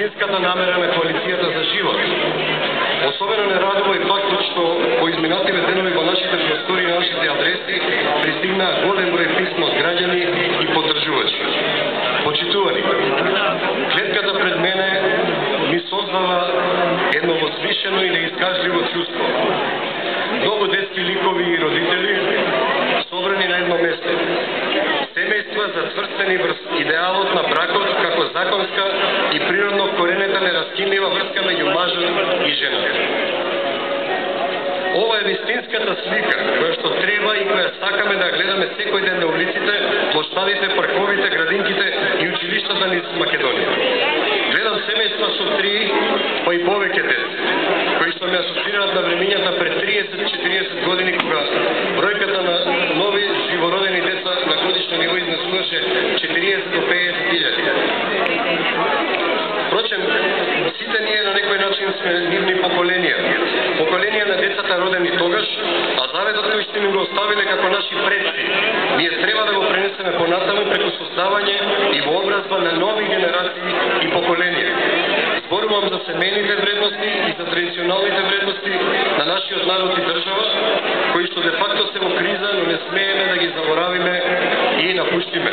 вистинската намера на коалицијата за живот. Особено не радува и фактот што по изминативе денови во нашите простори и нашите адреси пристигнаа голем број писма од граѓани и поддржувачи. Почитувани, клетката пред мене ми создава едно возвишено и неискажливо чувство. Многу детски ликови и родители собрани на едно место. Семејства зацврстени врз идеалот на бракот како законска и природно коренета нераскинлива врска меѓу мажот и жената. Ова е вистинската слика која што треба и која сакаме да гледаме секој ден на улиците, плоштадите, парковите, градинките и училиштата низ Македонија. Гледам семејства со 3 па и повеќе деца, кои што ме асоцираат на времињата пред 30-40 години, кога бројката на нови живородени деца на годишно ниво изнесуваше 40 до 50 илјади. Впрочем, сите ние на некој начин сме нивни поколенија. Поколенија на децата родени тогаш, а заветот кој што ни го оставиле како наши предци, ние треба да го пренесеме понатаму преку создавање и вообразба на нови генерации и поколенија. Зборувам за семејните вредности и за традиционалните вредности на нашиот народ и држава, кои што де факто се во криза, но не смееме да ги заборавиме и напуштиме.